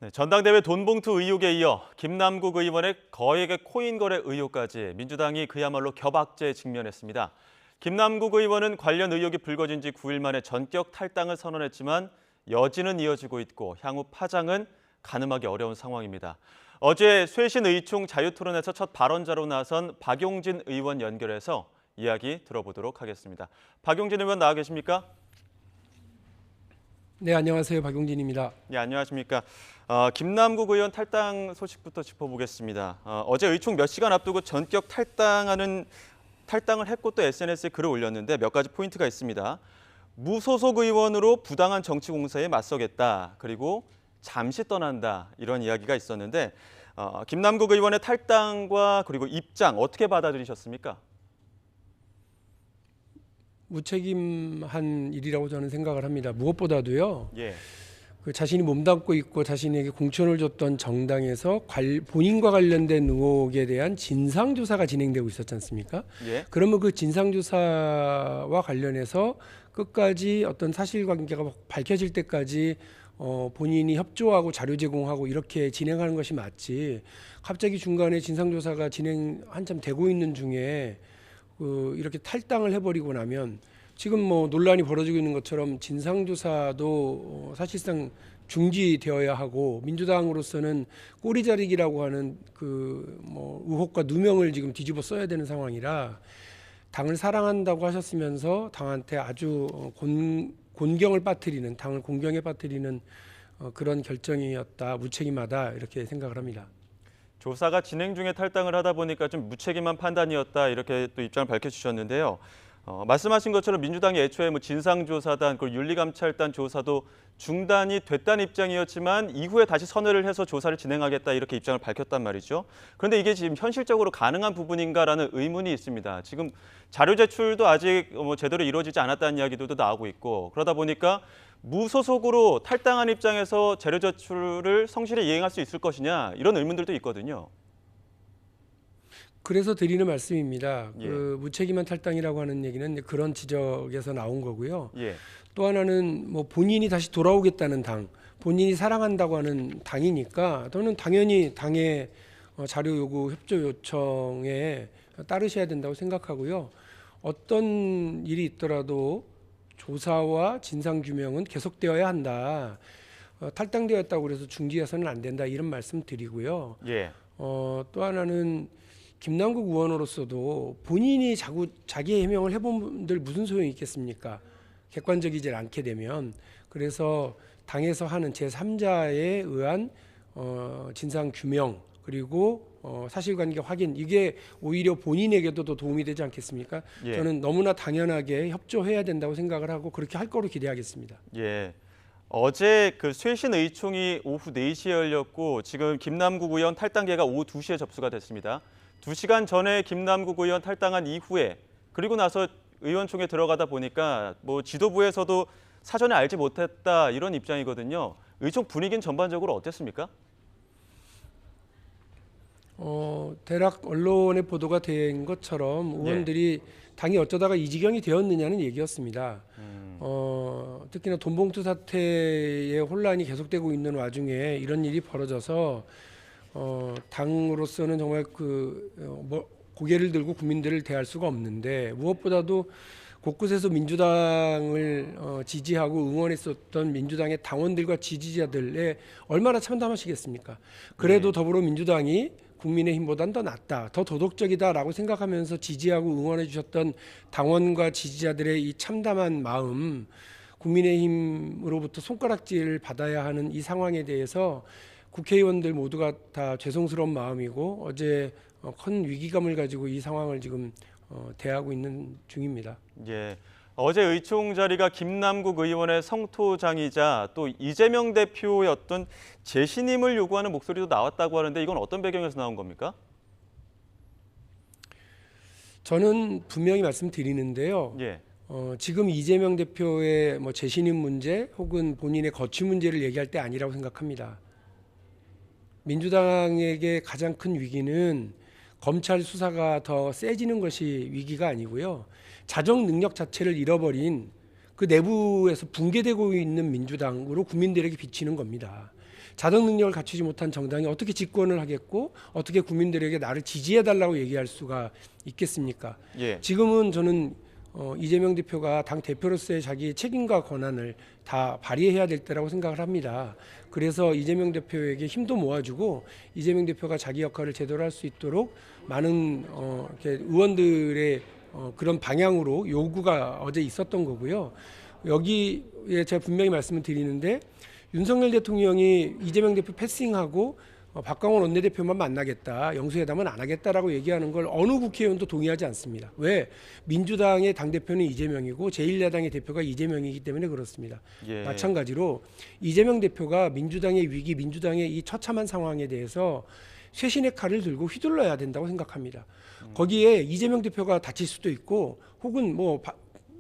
네, 전당대회 돈봉투 의혹에 이어 김남국 의원의 거액의 코인 거래 의혹까지 민주당이 그야말로 겹악제에 직면했습니다. 김남국 의원은 관련 의혹이 불거진 지 9일 만에 전격 탈당을 선언했지만 여진은 이어지고 있고 향후 파장은 가늠하기 어려운 상황입니다. 어제 쇄신 의총 자유토론에서 첫 발언자로 나선 박용진 의원 연결해서 이야기 들어보도록 하겠습니다. 박용진 의원 나와 계십니까? 네, 안녕하세요. 박용진입니다. 네, 안녕하십니까. 김남국 의원 탈당 소식부터 짚어보겠습니다. 어제 의총 몇 시간 앞두고 전격 탈당을 했고 또 SNS에 글을 올렸는데 몇 가지 포인트가 있습니다. 무소속 의원으로 부당한 정치 공세에 맞서겠다. 그리고 잠시 떠난다. 이런 이야기가 있었는데 김남국 의원의 탈당과 그리고 입장 어떻게 받아들이셨습니까? 무책임한 일이라고 저는 생각을 합니다. 무엇보다도요. 예. 그 자신이 몸담고 있고 자신에게 공천을 줬던 정당에서 본인과 관련된 의혹에 대한 진상조사가 진행되고 있었지 않습니까? 예. 그러면 그 진상조사와 관련해서 끝까지 어떤 사실관계가 밝혀질 때까지 본인이 협조하고 자료 제공하고 이렇게 진행하는 것이 맞지. 갑자기 중간에 진상조사가 진행 한참 되고 있는 중에 이렇게 탈당을 해버리고 나면 지금 뭐 논란이 벌어지고 있는 것처럼 진상조사도 사실상 중지되어야 하고 민주당으로서는 꼬리자르기라고 하는 의혹과 누명을 지금 뒤집어 써야 되는 상황이라 당을 사랑한다고 하셨으면서 당한테 아주 곤경을 빠뜨리는 당을 공경에 빠뜨리는 그런 결정이었다. 무책임하다 이렇게 생각을 합니다. 조사가 진행 중에 탈당을 하다 보니까 좀 무책임한 판단이었다 이렇게 또 입장을 밝혀주셨는데요. 말씀하신 것처럼 민주당이 애초에 진상조사단 그리고 윤리감찰단 조사도 중단이 됐다는 입장이었지만 이후에 다시 선회를 해서 조사를 진행하겠다 이렇게 입장을 밝혔단 말이죠. 그런데 이게 지금 현실적으로 가능한 부분인가라는 의문이 있습니다. 지금 자료 제출도 아직 제대로 이루어지지 않았다는 이야기들도 나오고 있고 그러다 보니까 무소속으로 탈당한 입장에서 자료 제출을 성실히 이행할 수 있을 것이냐 이런 의문들도 있거든요. 그래서 드리는 말씀입니다. 예. 무책임한 탈당이라고 하는 얘기는 그런 지적에서 나온 거고요. 예. 또 하나는 본인이 다시 돌아오겠다는 당, 본인이 사랑한다고 하는 당이니까 저는 당연히 당의 자료 요구, 협조 요청에 따르셔야 된다고 생각하고요. 어떤 일이 있더라도 조사와 진상 규명은 계속되어야 한다. 탈당되었다고 그래서 중지해서는 안 된다 이런 말씀 드리고요. 예. 또 하나는 김남국 의원으로서도 본인이 자기의 해명을 해본들 무슨 소용이 있겠습니까? 객관적이지 않게 되면 그래서 당에서 하는 제3자에 의한 진상 규명 그리고 사실관계 확인 이게 오히려 본인에게도 더 도움이 되지 않겠습니까? 예. 저는 너무나 당연하게 협조해야 된다고 생각을 하고 그렇게 할 거로 기대하겠습니다. 예. 어제 그 쇄신 의총이 오후 4시에 열렸고 지금 김남국 의원 탈당계가 오후 2시에 접수가 됐습니다. 2시간 전에 김남국 의원 탈당한 이후에 그리고 나서 의원총회 들어가다 보니까 지도부에서도 사전에 알지 못했다 이런 입장이거든요. 의총 분위기는 전반적으로 어땠습니까? 대략 언론의 보도가 된 것처럼 의원들이 당이 어쩌다가 이 지경이 되었느냐는 얘기였습니다. 특히나 돈봉투 사태의 혼란이 계속되고 있는 와중에 이런 일이 벌어져서 당으로서는 정말 고개를 들고 국민들을 대할 수가 없는데 무엇보다도 곳곳에서 민주당을 지지하고 응원했었던 민주당의 당원들과 지지자들에 얼마나 참담하시겠습니까? 그래도 더불어민주당이 국민의힘보단 더 낫다, 더 도덕적이다라고 생각하면서 지지하고 응원해 주셨던 당원과 지지자들의 이 참담한 마음, 국민의힘으로부터 손가락질을 받아야 하는 이 상황에 대해서 국회의원들 모두가 다 죄송스러운 마음이고 어제 큰 위기감을 가지고 이 상황을 지금 대하고 있는 중입니다. 예. 어제 의총 자리가 김남국 의원의 성토장이자 또 이재명 대표의 어떤 재신임을 요구하는 목소리도 나왔다고 하는데 이건 어떤 배경에서 나온 겁니까? 저는 분명히 말씀드리는데요. 예. 지금 이재명 대표의 재신임 문제 혹은 본인의 거취 문제를 얘기할 때 아니라고 생각합니다. 민주당에게 가장 큰 위기는 검찰 수사가 더 세지는 것이 위기가 아니고요. 자정 능력 자체를 잃어버린 그 내부에서 붕괴되고 있는 민주당으로 국민들에게 비치는 겁니다. 자정 능력을 갖추지 못한 정당이 어떻게 집권을 하겠고 어떻게 국민들에게 나를 지지해달라고 얘기할 수가 있겠습니까? 예. 지금은 저는 이재명 대표가 당 대표로서의 자기의 책임과 권한을 다 발휘해야 될 때라고 생각을 합니다. 그래서 이재명 대표에게 힘도 모아주고 이재명 대표가 자기 역할을 제대로 할 수 있도록 많은 이렇게 의원들의 그런 방향으로 요구가 어제 있었던 거고요. 여기에 제가 분명히 말씀을 드리는데 윤석열 대통령이 이재명 대표 패싱하고 박광원 원내대표만 만나겠다, 영수회담은 안 하겠다라고 얘기하는 걸 어느 국회의원도 동의하지 않습니다. 왜? 민주당의 당대표는 이재명이고 제1야당의 대표가 이재명이기 때문에 그렇습니다. 예. 마찬가지로 이재명 대표가 민주당의 위기, 민주당의 이 처참한 상황에 대해서 쇄신의 칼을 들고 휘둘러야 된다고 생각합니다. 거기에 이재명 대표가 다칠 수도 있고 혹은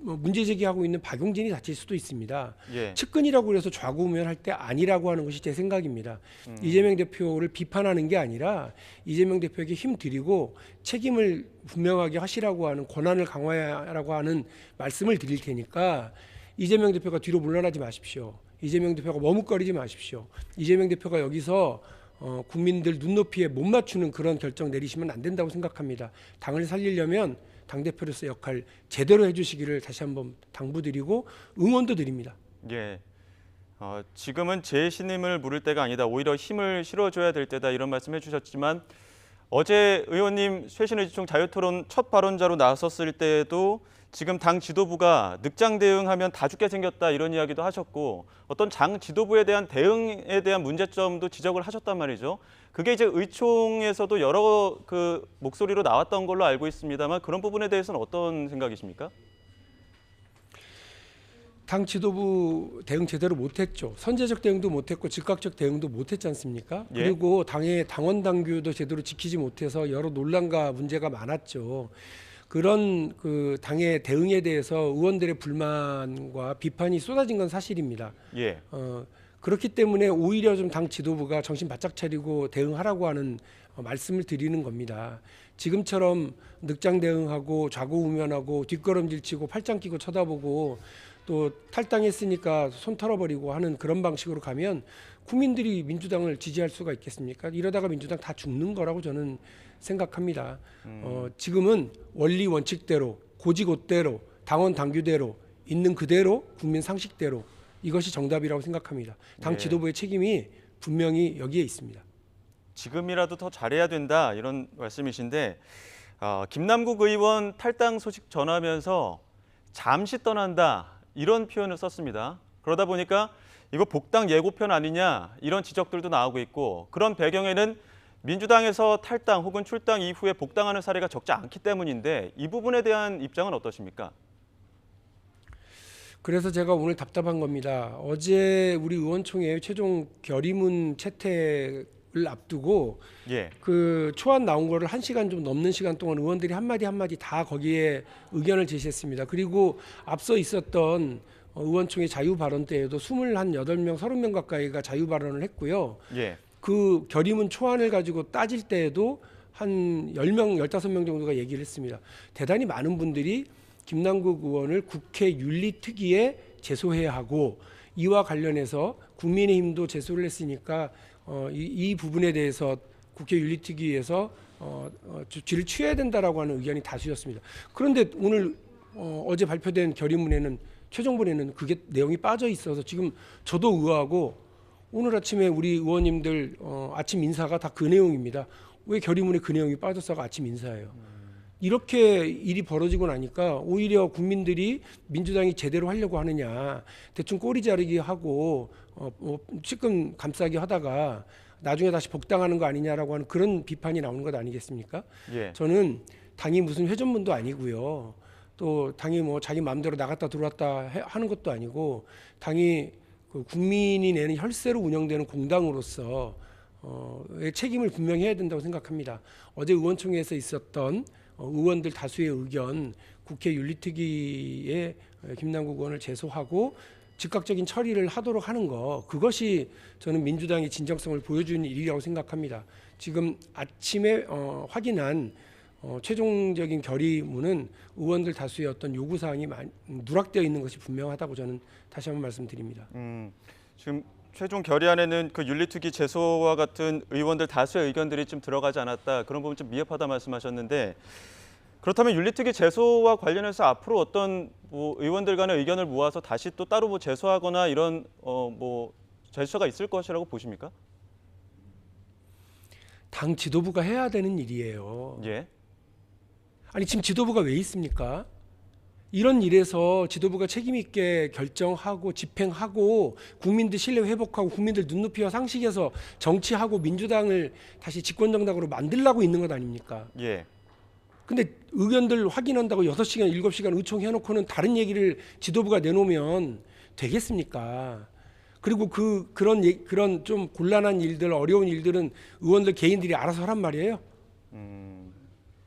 문제 제기하고 있는 박용진이 다칠 수도 있습니다. 예. 측근이라고 해서 좌고우면할 때 아니라고 하는 것이 제 생각입니다. 이재명 대표를 비판하는 게 아니라 이재명 대표에게 힘 드리고 책임을 분명하게 하시라고 하는 권한을 강화하라고 하는 말씀을 드릴 테니까 이재명 대표가 뒤로 물러나지 마십시오. 이재명 대표가 머뭇거리지 마십시오. 이재명 대표가 여기서 국민들 눈높이에 못 맞추는 그런 결정 내리시면 안 된다고 생각합니다. 당을 살리려면 당대표로서 역할 제대로 해주시기를 다시 한번 당부드리고 응원도 드립니다. 예. 지금은 제 신임을 물을 때가 아니다. 오히려 힘을 실어줘야 될 때다. 이런 말씀해 주셨지만 어제 의원님 쇄신의지총 자유토론 첫 발언자로 나섰을 때에도 지금 당 지도부가 늑장 대응하면 다 죽게 생겼다 이런 이야기도 하셨고 어떤 당 지도부에 대한 대응에 대한 문제점도 지적을 하셨단 말이죠. 그게 이제 의총에서도 여러 그 목소리로 나왔던 걸로 알고 있습니다만 그런 부분에 대해서는 어떤 생각이십니까? 당 지도부 대응 제대로 못했죠. 선제적 대응도 못했고 즉각적 대응도 못했지 않습니까? 예. 그리고 당의 당원 당규도 제대로 지키지 못해서 여러 논란과 문제가 많았죠. 그런 그 당의 대응에 대해서 의원들의 불만과 비판이 쏟아진 건 사실입니다. 예. 그렇기 때문에 오히려 좀 당 지도부가 정신 바짝 차리고 대응하라고 하는 말씀을 드리는 겁니다. 지금처럼 늑장 대응하고 좌고우면하고 뒷걸음질치고 팔짱 끼고 쳐다보고 또 탈당했으니까 손 털어버리고 하는 그런 방식으로 가면 국민들이 민주당을 지지할 수가 있겠습니까? 이러다가 민주당 다 죽는 거라고 저는 생각합니다. 지금은 원리 원칙대로 고지고대로 당원 당규대로 있는 그대로 국민 상식대로 이것이 정답이라고 생각합니다. 당 네. 지도부의 책임이 분명히 여기에 있습니다. 지금이라도 더 잘해야 된다 이런 말씀이신데 김남국 의원 탈당 소식 전하면서 잠시 떠난다 이런 표현을 썼습니다. 그러다 보니까 이거 복당 예고편 아니냐 이런 지적들도 나오고 있고 그런 배경에는 민주당에서 탈당 혹은 출당 이후에 복당하는 사례가 적지 않기 때문인데 이 부분에 대한 입장은 어떠십니까? 그래서 제가 오늘 답답한 겁니다. 어제 우리 의원총회 최종 결의문 채택을 앞두고 예. 그 초안 나온 거를 1시간 좀 넘는 시간 동안 의원들이 한마디 한마디 다 거기에 의견을 제시했습니다. 그리고 앞서 있었던 의원총회 자유 발언 때에도 28명, 30명 가까이가 자유 발언을 했고요. 예. 그 결의문 초안을 가지고 따질 때에도 한 10명, 15명 정도가 얘기를 했습니다. 대단히 많은 분들이 김남국 의원을 국회 윤리특위에 제소해야 하고 이와 관련해서 국민의힘도 제소를 했으니까 이 부분에 대해서 국회 윤리특위에서 조치를 취해야 된다라고 하는 의견이 다수였습니다. 그런데 오늘 어제 발표된 결의문에는 최종본에는 그게 내용이 빠져 있어서 지금 저도 의아하고 오늘 아침에 우리 의원님들 아침 인사가 다 그 내용입니다. 왜 결의문에 그 내용이 빠졌어가 아침 인사예요. 이렇게 일이 벌어지고 나니까 오히려 국민들이 민주당이 제대로 하려고 하느냐 대충 꼬리 자르기 하고 찔끔 감싸기 하다가 나중에 다시 복당하는 거 아니냐라고 하는 그런 비판이 나오는 것 아니겠습니까? 예. 저는 당이 무슨 회전문도 아니고요. 또 당이 뭐 자기 마음대로 나갔다 들어왔다 하는 것도 아니고 당이 그 국민이 내는 혈세로 운영되는 공당으로서 책임을 분명히 해야 된다고 생각합니다. 어제 의원총회에서 있었던 의원들 다수의 의견, 국회 윤리특위에 김남국 의원을 제소하고 즉각적인 처리를 하도록 하는 거, 그것이 저는 민주당의 진정성을 보여주는 일이라고 생각합니다. 지금 아침에 확인한 최종적인 결의문은 의원들 다수의 어떤 요구사항이 누락되어 있는 것이 분명하다고 저는 다시 한번 말씀드립니다. 지금 최종 결의안에는 그 윤리특위 제소와 같은 의원들 다수의 의견들이 좀 들어가지 않았다. 그런 부분 좀 미흡하다 말씀하셨는데 그렇다면 윤리특위 제소와 관련해서 앞으로 어떤 뭐 의원들 간의 의견을 모아서 다시 또 따로 뭐 제소하거나 이런 뭐 제스처가 있을 것이라고 보십니까? 당 지도부가 해야 되는 일이에요. 예. 아니 지금 지도부가 왜 있습니까? 이런 일에서 지도부가 책임 있게 결정하고 집행하고 국민들 신뢰 회복하고 국민들 눈높이와 상식에서 정치하고 민주당을 다시 집권 정당으로 만들라고 있는 것 아닙니까? 예. 근데 의견들 확인한다고 6시간, 7시간 의총해놓고는 다른 얘기를 지도부가 내놓으면 되겠습니까? 그리고 그런 좀 곤란한 일들, 어려운 일들은 의원들 개인들이 알아서 하란 말이에요.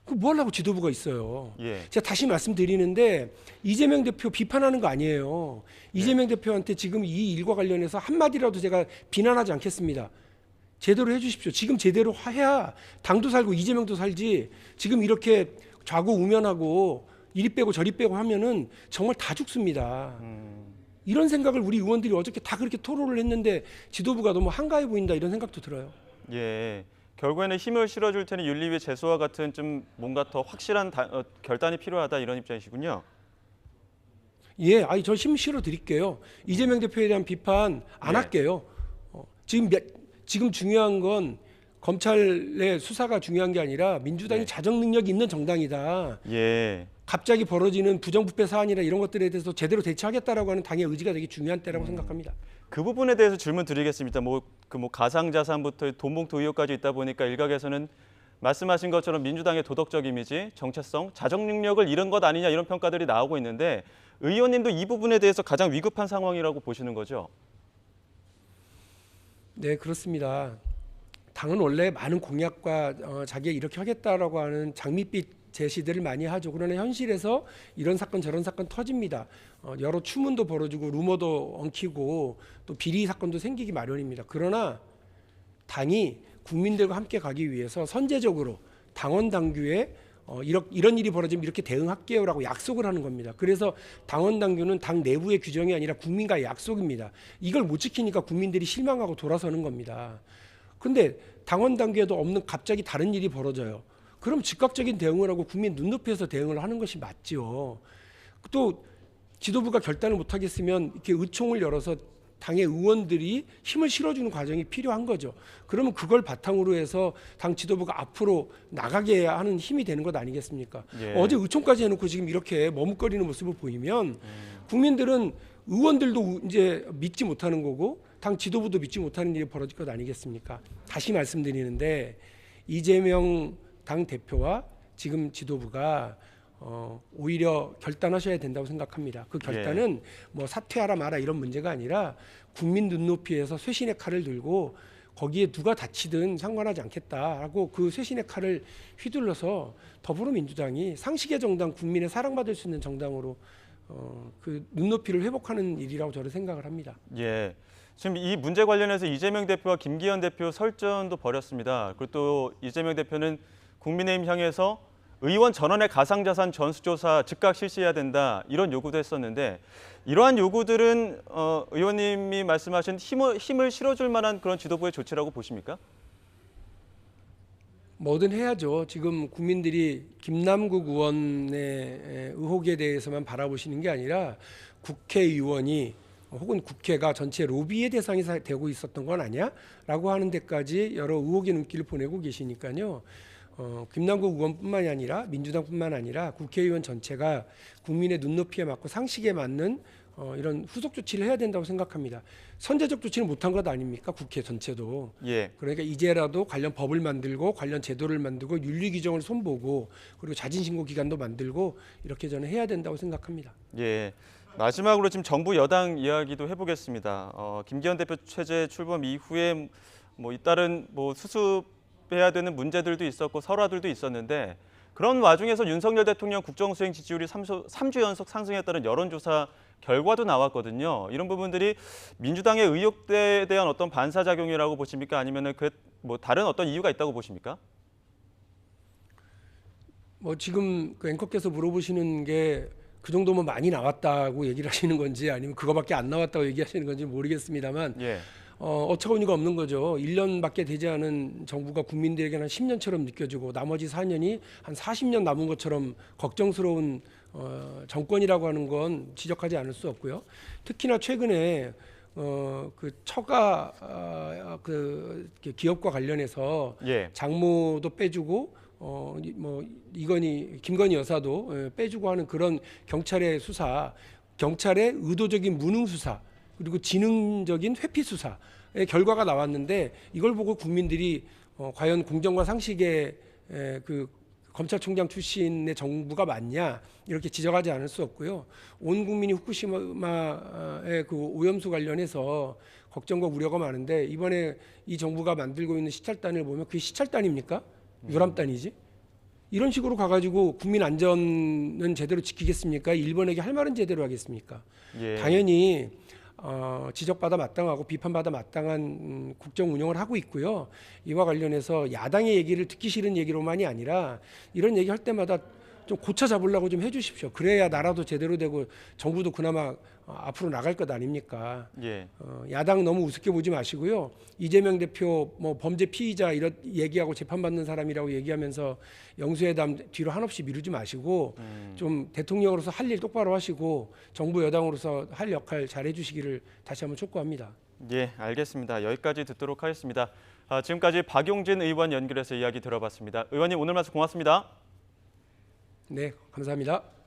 그 뭐 하려고 지도부가 있어요. 예. 제가 다시 말씀드리는데 이재명 대표 비판하는 거 아니에요. 이재명 대표한테 지금 이 일과 관련해서 한마디라도 제가 비난하지 않겠습니다. 제대로 해주십시오. 지금 제대로 해야 당도 살고 이재명도 살지. 지금 이렇게 좌고우면하고 이리 빼고 저리 빼고 하면은 정말 다 죽습니다. 이런 생각을 우리 의원들이 어저께 다 그렇게 토론을 했는데 지도부가 너무 한가해 보인다 이런 생각도 들어요. 예. 결국에는 힘을 실어줄 테니 윤리위 제소와 같은 좀 뭔가 더 확실한 결단이 필요하다 이런 입장이시군요. 예, 아니 저 힘 실어 드릴게요. 이재명 대표에 대한 비판 안 네. 할게요. 지금 중요한 건 검찰의 수사가 중요한 게 아니라 민주당이 네. 자정 능력이 있는 정당이다. 예. 갑자기 벌어지는 부정부패 사안이나 이런 것들에 대해서 제대로 대처하겠다라고 하는 당의 의지가 되게 중요한 때라고 생각합니다. 그 부분에 대해서 질문 드리겠습니다. 뭐 가상자산부터 돈봉투 의혹까지 있다 보니까 일각에서는 말씀하신 것처럼 민주당의 도덕적 이미지, 정체성, 자정 능력을 잃은 것 아니냐 이런 평가들이 나오고 있는데 의원님도 이 부분에 대해서 가장 위급한 상황이라고 보시는 거죠? 네, 그렇습니다. 당은 원래 많은 공약과 자기가 이렇게 하겠다라고 하는 장밋빛 제시들을 많이 하죠. 그러나 현실에서 이런 사건 저런 사건 터집니다. 여러 추문도 벌어지고 루머도 엉키고 또 비리 사건도 생기기 마련입니다. 그러나 당이 국민들과 함께 가기 위해서 선제적으로 당원 당규에 이런 일이 벌어지면 이렇게 대응할게요라고 약속을 하는 겁니다. 그래서 당원 당규는 당 내부의 규정이 아니라 국민과의 약속입니다. 이걸 못 지키니까 국민들이 실망하고 돌아서는 겁니다. 근데 당원 당규에도 없는 갑자기 다른 일이 벌어져요. 그럼 즉각적인 대응을 하고 국민 눈높이에서 대응을 하는 것이 맞지요. 또 지도부가 결단을 못 하겠으면 이렇게 의총을 열어서 당의 의원들이 힘을 실어주는 과정이 필요한 거죠. 그러면 그걸 바탕으로 해서 당 지도부가 앞으로 나가게 하는 힘이 되는 것 아니겠습니까? 예. 어제 의총까지 해놓고 지금 이렇게 머뭇거리는 모습을 보이면 국민들은 의원들도 이제 믿지 못하는 거고 당 지도부도 믿지 못하는 일이 벌어질 것 아니겠습니까? 다시 말씀드리는데 이재명 당 대표와 지금 지도부가 오히려 결단하셔야 된다고 생각합니다. 그 결단은 뭐 사퇴하라 마라 이런 문제가 아니라 국민 눈높이에서 쇄신의 칼을 들고 거기에 누가 다치든 상관하지 않겠다라고 그 쇄신의 칼을 휘둘러서 더불어민주당이 상식의 정당, 국민의 사랑받을 수 있는 정당으로 그 눈높이를 회복하는 일이라고 저는 생각을 합니다. 예. 지금 이 문제 관련해서 이재명 대표와 김기현 대표 설전도 벌였습니다. 그리고 또 이재명 대표는 국민의힘 향해서 의원 전원의 가상자산 전수조사 즉각 실시해야 된다 이런 요구도 했었는데 이러한 요구들은 의원님이 말씀하신 힘을 실어줄 만한 그런 지도부의 조치라고 보십니까? 뭐든 해야죠. 지금 국민들이 김남국 의원의 의혹에 대해서만 바라보시는 게 아니라 국회의원이 혹은 국회가 전체 로비의 대상이 되고 있었던 건 아니야? 라고 하는 데까지 여러 의혹의 눈길을 보내고 계시니까요. 김남국 의원뿐만이 아니라 민주당뿐만 아니라 국회의원 전체가 국민의 눈높이에 맞고 상식에 맞는 이런 후속 조치를 해야 된다고 생각합니다. 선제적 조치는 못한 것 아닙니까? 국회 전체도. 예. 그러니까 이제라도 관련 법을 만들고 관련 제도를 만들고 윤리 규정을 손보고 그리고 자진신고 기간도 만들고 이렇게 저는 해야 된다고 생각합니다. 예. 마지막으로 지금 정부 여당 이야기도 해보겠습니다. 김기현 대표 체제 출범 이후에 뭐 잇따른 뭐 수습해야 되는 문제들도 있었고 설화들도 있었는데 그런 와중에서 윤석열 대통령 국정수행 지지율이 3주 연속 상승했다는 여론조사 결과도 나왔거든요. 이런 부분들이 민주당의 의혹에 대한 어떤 반사작용이라고 보십니까? 아니면은 뭐 다른 어떤 이유가 있다고 보십니까? 뭐 지금 그 앵커께서 물어보시는 게 그 정도면 많이 나왔다고 얘기를 하시는 건지 아니면 그거밖에 안 나왔다고 얘기하시는 건지 모르겠습니다만 예. 어처구니가 없는 거죠. 1년밖에 되지 않은 정부가 국민들에게는 한 10년처럼 느껴지고 나머지 4년이 한 40년 남은 것처럼 걱정스러운 정권이라고 하는 건 지적하지 않을 수 없고요. 특히나 최근에 그 처가 그 기업과 관련해서 예. 장모도 빼주고 뭐 김건희 여사도 빼주고 하는 그런 경찰의 수사, 경찰의 의도적인 무능 수사, 그리고 지능적인 회피 수사의 결과가 나왔는데 이걸 보고 국민들이 과연 공정과 상식의 그 검찰총장 출신의 정부가 맞냐 이렇게 지적하지 않을 수 없고요. 온 국민이 후쿠시마의 그 오염수 관련해서 걱정과 우려가 많은데 이번에 이 정부가 만들고 있는 시찰단을 보면 그게 시찰단입니까? 유람단이지. 이런 식으로 가가지고 국민 안전은 제대로 지키겠습니까? 일본에게 할 말은 제대로 하겠습니까? 예. 당연히 지적받아 마땅하고 비판받아 마땅한 국정 운영을 하고 있고요. 이와 관련해서 야당의 얘기를 듣기 싫은 얘기로만이 아니라 이런 얘기할 때마다 좀 고쳐 잡으려고 좀 해주십시오. 그래야 나라도 제대로 되고 정부도 그나마 앞으로 나갈 것 아닙니까? 예. 야당 너무 우습게 보지 마시고요. 이재명 대표 뭐 범죄 피의자 이런 얘기하고 재판받는 사람이라고 얘기하면서 영수회담 뒤로 한없이 미루지 마시고 좀 대통령으로서 할 일 똑바로 하시고 정부 여당으로서 할 역할 잘 해주시기를 다시 한번 촉구합니다. 예, 알겠습니다. 여기까지 듣도록 하겠습니다. 지금까지 박용진 의원 연결해서 이야기 들어봤습니다. 의원님 오늘 말씀 고맙습니다. 네, 감사합니다.